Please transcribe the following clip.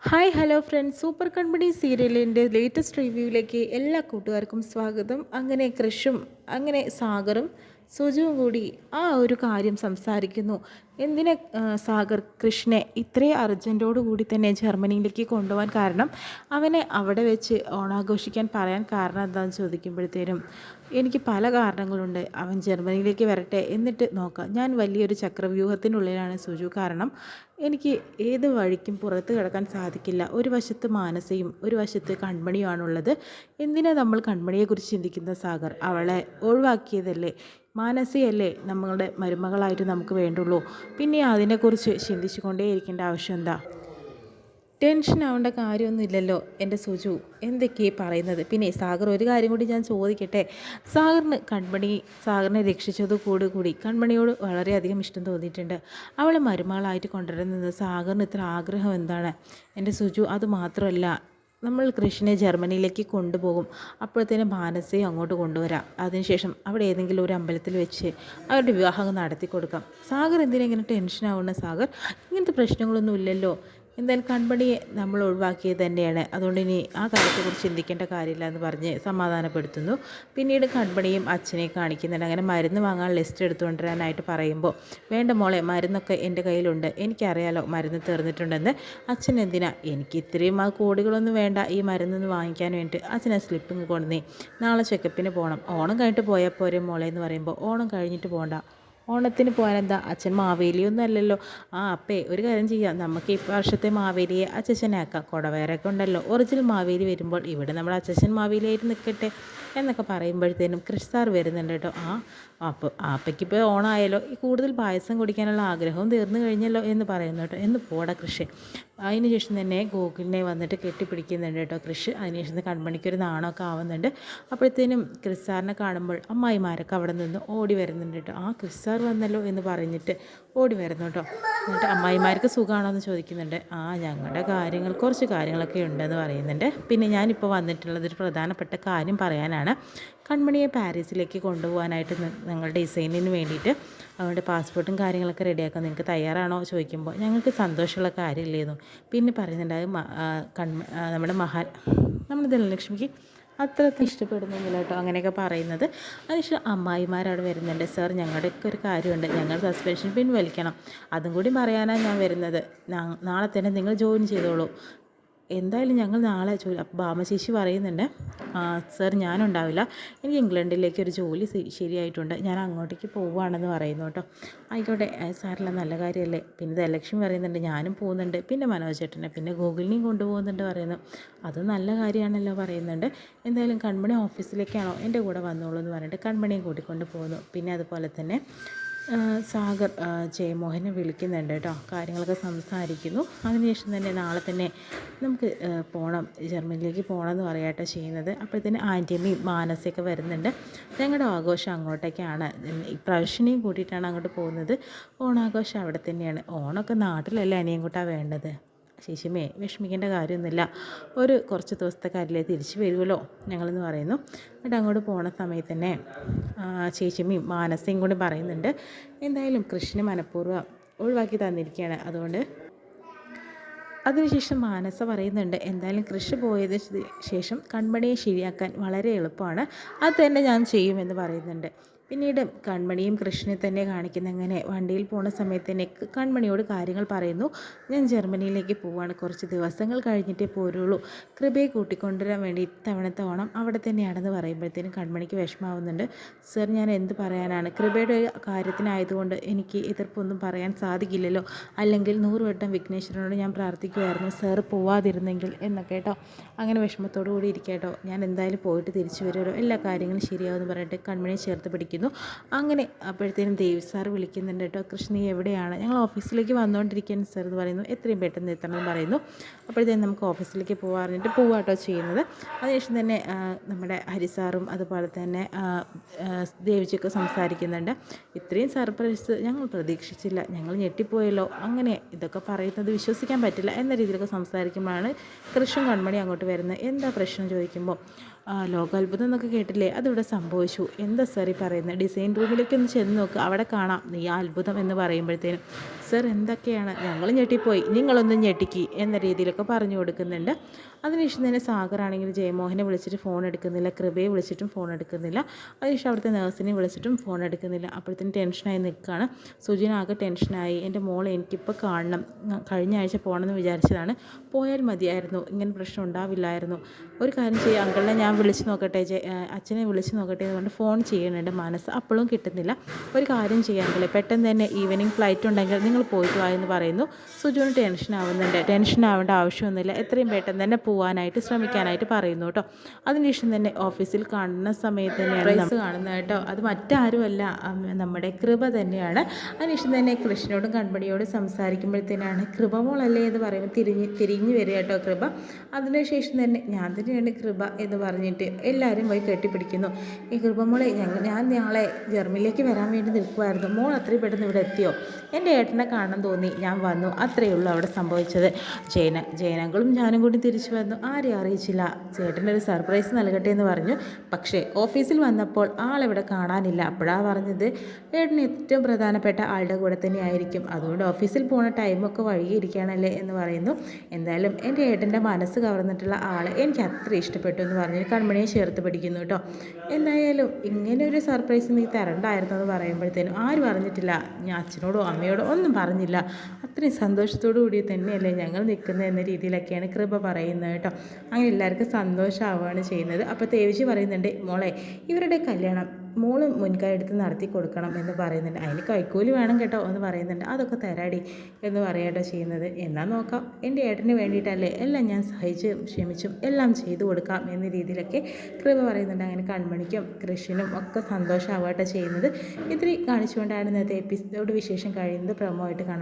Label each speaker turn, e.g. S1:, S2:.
S1: Hi hello friends, super കൺപണി സീരിയലിൻ്റെ latest റിവ്യൂവിലേക്ക് എല്ലാ കൂട്ടുകാർക്കും സ്വാഗതം. അങ്ങനെ കൃഷും അങ്ങനെ സാഗറും സുജുവും കൂടി ആ ഒരു കാര്യം സംസാരിക്കുന്നു. എന്തിനെ സാഗർ കൃഷ്ണനെ ഇത്രയും അർജൻറ്റോടു കൂടി തന്നെ ജർമ്മനിയിലേക്ക് കൊണ്ടുപോകാൻ കാരണം, അവനെ അവിടെ വെച്ച് ഓണാഘോഷിക്കാൻ പറയാൻ കാരണം എന്താണെന്ന് ചോദിക്കുമ്പോഴത്തേനും എനിക്ക് പല കാരണങ്ങളുണ്ട്. അവൻ ജർമ്മനിയിലേക്ക് വരട്ടെ, എന്നിട്ട് നോക്കാം. ഞാൻ വലിയൊരു ചക്രവ്യൂഹത്തിനുള്ളിലാണ് സുജു. കാരണം എനിക്ക് ഏത് വഴിക്കും പുറത്ത് കിടക്കാൻ സാധിക്കില്ല. ഒരു വശത്ത് മാനസയും ഒരു വശത്ത് കൺമണിയുമാണുള്ളത്. എന്തിനാ നമ്മൾ കൺമണിയെക്കുറിച്ച് ചിന്തിക്കുന്ന സാഗർ? അവളെ ഒഴിവാക്കിയതല്ലേ? മാനസയല്ലേ നമ്മളുടെ മരുമകളായിട്ട് നമുക്ക് വേണ്ടുള്ളൂ. പിന്നെ അതിനെക്കുറിച്ച് ചിന്തിച്ചു കൊണ്ടേയിരിക്കേണ്ട ആവശ്യം എന്താ? ടെൻഷൻ ആവേണ്ട കാര്യമൊന്നുമില്ലല്ലോ എൻ്റെ സുജു, എന്തൊക്കെയാണ് പറയുന്നത്? പിന്നെ സാഗർ, ഒരു കാര്യം കൂടി ഞാൻ ചോദിക്കട്ടെ. സാഗറിനെ രക്ഷിച്ചത് കൂടി കൺമണിയോട് വളരെയധികം ഇഷ്ടം തോന്നിയിട്ടുണ്ട്. അവളെ മരുമകളായിട്ട് കൊണ്ടുവരുന്നത് സാഗറിന് ഇത്ര ആഗ്രഹം എന്താണ് എൻ്റെ സുജു? അതുമാത്രമല്ല, നമ്മൾ കൃഷ്ണനെ ജർമ്മനിയിലേക്ക് കൊണ്ടുപോകും. അപ്പോഴത്തേനും മാനസയെ അങ്ങോട്ട് കൊണ്ടുവരാം. അതിനുശേഷം അവിടെ ഏതെങ്കിലും ഒരു അമ്പലത്തിൽ വെച്ച് അവരുടെ വിവാഹം നടത്തി കൊടുക്കാം. സാഗർ എന്തിനാ ഇങ്ങനെ ടെൻഷനാവുന്ന? സാഗർ, ഇങ്ങനത്തെ പ്രശ്നങ്ങളൊന്നും ഇല്ലല്ലോ. എന്തായാലും കൺപണിയെ നമ്മൾ ഒഴിവാക്കിയത് തന്നെയാണ്. അതുകൊണ്ട് ഇനി ആ കാര്യത്തെക്കുറിച്ച് ചിന്തിക്കേണ്ട കാര്യമില്ല എന്ന് പറഞ്ഞ് സമാധാനപ്പെടുത്തുന്നു. പിന്നീട് കൺപണിയും അച്ഛനെ കാണിക്കുന്നുണ്ട്. അങ്ങനെ മരുന്ന് വാങ്ങാൻ ലിസ്റ്റ് എടുത്തുകൊണ്ടുവരാനായിട്ട് പറയുമ്പോൾ, വേണ്ട മോളെ, മരുന്നൊക്കെ എൻ്റെ കയ്യിലുണ്ട്, എനിക്കറിയാലോ മരുന്ന് തീർന്നിട്ടുണ്ടെന്ന്. അച്ഛൻ എന്തിനാ? എനിക്ക് ഇത്രയും ആ കോടികളൊന്നും വേണ്ട ഈ മരുന്നൊന്ന് വാങ്ങിക്കാൻ വേണ്ടിയിട്ട്. അച്ഛനെ സ്ലിപ്പിങ് കൊണ്ടുവന്നേ, നാളെ ചെക്കപ്പിന് പോകണം. ഓണം കഴിഞ്ഞിട്ട് പോയാൽ പോരെ മോളെ എന്ന് പറയുമ്പോൾ, ഓണം കഴിഞ്ഞിട്ട് പോകണ്ട, ഓണത്തിന് പോകാനെന്താ? അച്ഛൻ മാവേലിയൊന്നും അല്ലല്ലോ. അപ്പേ ഒരു കാര്യം ചെയ്യാം, നമുക്ക് ഈ വർഷത്തെ മാവേലിയെ അച്ഛനാക്കാം. കുടവേറൊക്കെ ഉണ്ടല്ലോ. ഒറിജിനൽ മാവേലി വരുമ്പോൾ ഇവിടെ നമ്മുടെ അച്ഛൻ മാവേലിയായിട്ട് നിൽക്കട്ടെ എന്നൊക്കെ പറയുമ്പോഴത്തേനും കൃഷ് സാർ വരുന്നുണ്ട് കേട്ടോ. അപ്പോൾ ആപ്പയ്ക്കിപ്പോൾ ഓണമായാലോ, ഈ കൂടുതൽ പായസം കുടിക്കാനുള്ള ആഗ്രഹവും തീർന്നു കഴിഞ്ഞല്ലോ എന്ന് പറയുന്നു കേട്ടോ. എന്ന് പോടാ കൃഷി. അതിനുശേഷം തന്നെ ഗോകുലിനെ വന്നിട്ട് കെട്ടിപ്പിടിക്കുന്നുണ്ട് കേട്ടോ കൃഷ്. അതിനുശേഷം കൺമണിക്കൊരു നാണമൊക്കെ ആവുന്നുണ്ട്. അപ്പോഴത്തേനും ക്രിസ് സാറിനെ കാണുമ്പോൾ അമ്മായിമാരൊക്കെ അവിടെ നിന്ന് ഓടി വരുന്നുണ്ട് കേട്ടോ. ക്രിസ് സാർ വന്നല്ലോ എന്ന് പറഞ്ഞിട്ട് ഓടി വരുന്നു കേട്ടോ. എന്നിട്ട് അമ്മായിമാർക്ക് സുഖമാണോ എന്ന് ചോദിക്കുന്നുണ്ട്. ഞങ്ങളുടെ കുറച്ച് കാര്യങ്ങളൊക്കെ ഉണ്ടെന്ന് പറയുന്നുണ്ട്. പിന്നെ ഞാനിപ്പോൾ വന്നിട്ടുള്ളതൊരു പ്രധാനപ്പെട്ട കാര്യം പറയാനാണ്. കൺമണിയെ പാരീസിലേക്ക് കൊണ്ടുപോകാനായിട്ട് ഞങ്ങളുടെ ഡിസൈനിന് വേണ്ടിയിട്ട് അതുകൊണ്ട് പാസ്പോർട്ടും കാര്യങ്ങളൊക്കെ റെഡിയാക്കാൻ നിങ്ങൾക്ക് തയ്യാറാണോ ചോദിക്കുമ്പോൾ, ഞങ്ങൾക്ക് സന്തോഷമുള്ള കാര്യമില്ലേന്നു. പിന്നെ പറയുന്നുണ്ട് നമ്മുടെ ധനലക്ഷ്മിക്ക് അത്ര ഇഷ്ടപ്പെടുന്നില്ല കേട്ടോ അങ്ങനെയൊക്കെ പറയുന്നത്. അതിനുശേഷം അമ്മായിമാരവിടെ വരുന്നുണ്ട്. സാർ, ഞങ്ങളുടെയൊക്കെ ഒരു കാര്യമുണ്ട്, ഞങ്ങൾ സസ്പെൻഷൻ പിൻവലിക്കണം, അതും കൂടി പറയാനാണ് ഞാൻ വരുന്നത്. നാളെ തന്നെ നിങ്ങൾ ജോയിൻ ചെയ്തോളൂ. എന്തായാലും ഞങ്ങൾ നാളെ അപ്പോൾ ഭാമ ചേച്ചി പറയുന്നുണ്ട്, സാർ ഞാനുണ്ടാവില്ല, എനിക്ക് ഇംഗ്ലണ്ടിലേക്ക് ഒരു ജോലി ശരിയായിട്ടുണ്ട്, ഞാൻ അങ്ങോട്ടേക്ക് പോവുകയാണെന്ന് പറയുന്നു കേട്ടോ. ആയിക്കോട്ടെ സാറില്ല, നല്ല കാര്യമല്ലേ. പിന്നെ ധനലക്ഷ്മി പറയുന്നുണ്ട്, ഞാനും പോകുന്നുണ്ട്. പിന്നെ മനോജ് ചേട്ടനെ പിന്നെ ഗൂഗിളിനെയും കൊണ്ടുപോകുന്നുണ്ട് പറയുന്നു. അത് നല്ല കാര്യമാണല്ലോ പറയുന്നുണ്ട്. എന്തായാലും കൺമണി ഓഫീസിലേക്കാണോ, എൻ്റെ കൂടെ വന്നോളൂ എന്ന് പറഞ്ഞിട്ട് കൺമണിയും കൂട്ടിക്കൊണ്ട് പോകുന്നു. പിന്നെ അതുപോലെ തന്നെ സാഗർ ജയമോഹനെ വിളിക്കുന്നുണ്ട് കേട്ടോ. കാര്യങ്ങളൊക്കെ സംസാരിക്കുന്നു. അതിനുശേഷം തന്നെ നാളെ തന്നെ നമുക്ക് പോകണം, ജർമ്മനിയിലേക്ക് പോകണം എന്ന് പറയാട്ടോ ചെയ്യുന്നത്. അപ്പോഴത്തേന് ആൻറ്റിയമ്മയും മാനസയൊക്കെ വരുന്നുണ്ട്. ഞങ്ങളുടെ ആഘോഷം അങ്ങോട്ടേക്കാണ്, ഇപ്രാവശ്യനെയും കൂട്ടിയിട്ടാണ് അങ്ങോട്ട് പോകുന്നത്. ഓണാഘോഷം അവിടെ തന്നെയാണ്. ഓണമൊക്കെ നാട്ടിലല്ലേ അനിയും കൂട്ടാണ് വേണ്ടത്. ശേഷിമേ വിഷമിക്കേണ്ട കാര്യമൊന്നുമില്ല, കുറച്ച് ദിവസത്തെ കാര്യമില്ലേ, തിരിച്ച് വരുമല്ലോ ഞങ്ങളെന്ന് പറയുന്നു. എന്നിട്ട് അങ്ങോട്ട് പോണ സമയത്ത് തന്നെ ചേച്ചിമ്മയും മാനസയും കൂടി പറയുന്നുണ്ട്, എന്തായാലും കൃഷ്ണനെ മനഃപൂർവ്വം ഒഴിവാക്കി തന്നിരിക്കുകയാണ്. അതുകൊണ്ട് അതിനുശേഷം മാനസ പറയുന്നുണ്ട്, എന്തായാലും കൃഷി പോയതിന് ശേഷം കൺമണിയെ ശരിയാക്കാൻ വളരെ എളുപ്പമാണ്, അത് തന്നെ ഞാൻ ചെയ്യുമെന്ന് പറയുന്നുണ്ട്. പിന്നീട് കൺമണിയും കൃഷ്ണനെ തന്നെ കാണിക്കുന്ന, അങ്ങനെ വണ്ടിയിൽ പോണ സമയത്ത് തന്നെ കൺമണിയോട് കാര്യങ്ങൾ പറയുന്നു. ഞാൻ ജർമ്മനിയിലേക്ക് പോവുകയാണ്, കുറച്ച് ദിവസങ്ങൾ കഴിഞ്ഞിട്ടേ പോരുള്ളൂ, കൃപയെ കൂട്ടിക്കൊണ്ടുവരാൻ വേണ്ടി ഇത്തവണത്തെ ഓണം അവിടെ തന്നെയാണെന്ന് പറയുമ്പോഴത്തേനും കൺമണിക്ക് വിഷമാവുന്നുണ്ട്. സർ, ഞാൻ എന്ത് പറയാനാണ്, കൃപയുടെ കാര്യത്തിനായതുകൊണ്ട് എനിക്ക് എതിർപ്പൊന്നും പറയാൻ സാധിക്കില്ലല്ലോ, അല്ലെങ്കിൽ 100 വട്ടം വിഘ്നേശ്വരനോട് ഞാൻ പ്രാർത്ഥിക്കുമായിരുന്നു സർ പോവാതിരുന്നെങ്കിൽ എന്നൊക്കെ കേട്ടോ. അങ്ങനെ വിഷമത്തോടു കൂടി ഇരിക്കട്ടോ. ഞാൻ എന്തായാലും പോയിട്ട് തിരിച്ചു വരുമല്ലോ, എല്ലാ കാര്യങ്ങളും ശരിയാവുമെന്ന് പറഞ്ഞിട്ട് കൺമണിയെ ചേർത്ത് പിടിക്കുന്നു. അങ്ങനെ അപ്പോഴത്തേനും ദേവി സാർ വിളിക്കുന്നുണ്ട് കേട്ടോ. കൃഷ്ണ എവിടെയാണ്? ഞങ്ങൾ ഓഫീസിലേക്ക് വന്നുകൊണ്ടിരിക്കുകയാണ് സർ എന്ന് പറയുന്നു. എത്രയും പെട്ടെന്ന് എത്തണമെന്ന് പറയുന്നു. അപ്പോഴത്തേനും നമുക്ക് ഓഫീസിലേക്ക് പോകാറിട്ട് പോവാട്ടോ ചെയ്യുന്നത്. അതിനുശേഷം തന്നെ നമ്മുടെ ഹരിസാറും അതുപോലെ തന്നെ ദേവിച്ചൊക്കെ സംസാരിക്കുന്നുണ്ട്. ഇത്രയും സർപ്രൈസ് ഞങ്ങൾ പ്രതീക്ഷിച്ചില്ല, ഞങ്ങൾ ഞെട്ടിപ്പോയല്ലോ, അങ്ങനെ ഇതൊക്കെ പറയുന്നത് വിശ്വസിക്കാൻ പറ്റില്ല എന്ന രീതിയിലൊക്കെ സംസാരിക്കുമ്പോഴാണ് കൃഷ്ണൻ കൺമണി അങ്ങോട്ട് വരുന്നത്. എന്താ പ്രശ്നം ചോദിക്കുമ്പോൾ, ലോകാത്ഭുതം എന്നൊക്കെ കേട്ടില്ലേ, അതിവിടെ സംഭവിച്ചു. എന്താ സാർ ഈ പറയുന്നത്? പറയുന്നത്. ഡിസൈൻ റൂമിലേക്ക് ഒന്ന് ചെന്ന് നോക്ക്, അവിടെ കാണാം നീ അത്ഭുതം എന്ന് പറയുമ്പോഴത്തേനും സർ എന്തൊക്കെയാണ്, ഞങ്ങൾ ഞെട്ടിപ്പോയി, നിങ്ങളൊന്നും ഞെട്ടിക്കി എന്ന രീതിയിലൊക്കെ പറഞ്ഞു കൊടുക്കുന്നുണ്ട്. അതിനുശേഷം തന്നെ സാഗറാണെങ്കിൽ ജയമോഹനെ വിളിച്ചിട്ട് ഫോൺ എടുക്കുന്നില്ല, കൃപയെ വിളിച്ചിട്ടും ഫോൺ എടുക്കുന്നില്ല. അതിനുശേഷം അവിടുത്തെ നേഴ്സിനെ വിളിച്ചിട്ടും ഫോൺ എടുക്കുന്നില്ല. അപ്പോഴത്തേനും ടെൻഷനായി നിൽക്കുകയാണ്. സുജിനാകെ ടെൻഷനായി. എൻ്റെ മോളെ എനിക്കിപ്പോൾ കാണണം, കഴിഞ്ഞ ആഴ്ച പോകണമെന്ന് വിചാരിച്ചതാണ്, പോയാൽ മതിയായിരുന്നു, ഇങ്ങനെ പ്രശ്നം ഉണ്ടാവില്ലായിരുന്നു. ഒരു കാര്യം ചെയ്യുക, അങ്കിളിനെ ഞാൻ വിളിച്ച് നോക്കട്ടെ, അച്ഛനെ വിളിച്ച് നോക്കട്ടെ എന്ന് പറഞ്ഞ് ഫോൺ ചെയ്യുന്നുണ്ട്. മനസ്സ് അപ്പോഴും കിട്ടുന്നില്ല. ഒരു കാര്യം ചെയ്യാമെങ്കിൽ പെട്ടെന്ന് തന്നെ ഈവനിങ് ഫ്ലൈറ്റ് ഉണ്ടെങ്കിൽ നിങ്ങൾ പോയിട്ട് വാ എന്ന് പറയുന്നു. സുജുവിന് ടെൻഷൻ ആവുന്നുണ്ട്. ടെൻഷൻ ആവേണ്ട ആവശ്യമൊന്നുമില്ല, എത്രയും പെട്ടെന്ന് തന്നെ പോകാനായിട്ട് ശ്രമിക്കാനായിട്ട് പറയുന്നു കേട്ടോ. അതിനുശേഷം തന്നെ ഓഫീസിൽ കാണുന്ന സമയത്ത് തന്നെയാണ് പ്രൈസ് കാണുന്നത് കേട്ടോ. അത് മറ്റാരുമല്ല, നമ്മുടെ കൃപ തന്നെയാണ്. അതിനുശേഷം തന്നെ കൃഷ്ണനോടും കൺമണിയോടും സംസാരിക്കുമ്പോഴത്തേനാണ് കൃപ മോളല്ലേ എന്ന് പറയുമ്പോൾ തിരിഞ്ഞു വരിക കേട്ടോ കൃപ. അതിനുശേഷം തന്നെ ഞാൻ തന്നെയാണ് കൃപ എന്ന് പറഞ്ഞിട്ട് എല്ലാവരും പോയി കെട്ടിപ്പിടിക്കുന്നു. ഈ കൃപ മോളെ, ഞാൻ നാളെ ജർമ്മനിലേക്ക് വരാൻ വേണ്ടി നിൽക്കുമായിരുന്നു, മോൾ അത്രയും പെട്ടെന്ന് ഇവിടെ എത്തിയോ? എൻ്റെ ഏട്ടനെ കാണാൻ തോന്നി, ഞാൻ വന്നു, അത്രയേ ഉള്ളൂ അവിടെ സംഭവിച്ചത്. ജയനങ്ങളും ഞാനും കൂടി തിരിച്ചു വന്നു, ആരെയും അറിയിച്ചില്ല, ചേട്ടനൊരു സർപ്രൈസ് നൽകട്ടെ എന്ന് പറഞ്ഞു. പക്ഷേ ഓഫീസിൽ വന്നപ്പോൾ ആളിവിടെ കാണാനില്ല. അപ്പോഴാണ് പറഞ്ഞത് ഏട്ടന് ഏറ്റവും പ്രധാനപ്പെട്ട ആളുടെ കൂടെ തന്നെ ആയിരിക്കും, അതുകൊണ്ട് ഓഫീസിൽ പോകുന്ന ടൈമൊക്കെ വൈകിയിരിക്കുകയാണല്ലേ എന്ന് പറയുന്നു. എന്തായാലും എൻ്റെ ഏട്ടൻ്റെ മനസ്സ് കവർന്നിട്ടുള്ള ആളെ എനിക്ക് അത്ര ഇഷ്ടപ്പെട്ടു എന്ന് പറഞ്ഞ് കൺമണിയെ ചേർത്ത് പിടിക്കുന്നു കേട്ടോ. എന്തായാലും ഇങ്ങനെ ഒരു സർപ്രൈസ് നീ തരണ്ടായിരുന്നു എന്ന് പറയുമ്പോഴത്തേനും ആരും പറഞ്ഞിട്ടില്ല, ഞാൻ അച്ഛനോടോ അമ്മയോടോ ഒന്നും പറഞ്ഞില്ല, അത്രയും സന്തോഷത്തോടു കൂടി തന്നെയല്ലേ ഞങ്ങൾ നിൽക്കുന്നത് എന്ന രീതിയിലൊക്കെയാണ് കൃപ പറയുന്നത് കേട്ടോ. അങ്ങനെ എല്ലാവർക്കും സന്തോഷമാവുകയാണ് ചെയ്യുന്നത്. അപ്പോൾ തേവിച്ച് പറയുന്നുണ്ട്, മോളെ ഇവരുടെ കല്യാണം മോള് മുൻകൈ എടുത്ത് നടത്തി കൊടുക്കണം എന്ന് പറയുന്നുണ്ട്. അതിന് കൈക്കൂലി വേണം കേട്ടോ എന്ന് പറയുന്നുണ്ട്. അതൊക്കെ തരാടി എന്ന് പറയാട്ടോ ചെയ്യുന്നത്. എന്നാൽ നോക്കാം, എൻ്റെ ഏട്ടന് വേണ്ടിയിട്ടല്ലേ എല്ലാം ഞാൻ സഹിച്ചും ക്ഷമിച്ചും എല്ലാം ചെയ്തു കൊടുക്കാം എന്ന രീതിയിലൊക്കെ കൃപ പറയുന്നുണ്ട്. അങ്ങനെ കൺമണിക്കും കൃഷിനും ഒക്കെ സന്തോഷമാവട്ടെ ചെയ്യുന്നത്. ഇത്തിരി കാണിച്ചുകൊണ്ടാണ് ഇന്നത്തെ എപ്പിസോഡ് വിശേഷം കഴിയുന്നത്. പ്രൊമോ ആയിട്ട് കാണാം.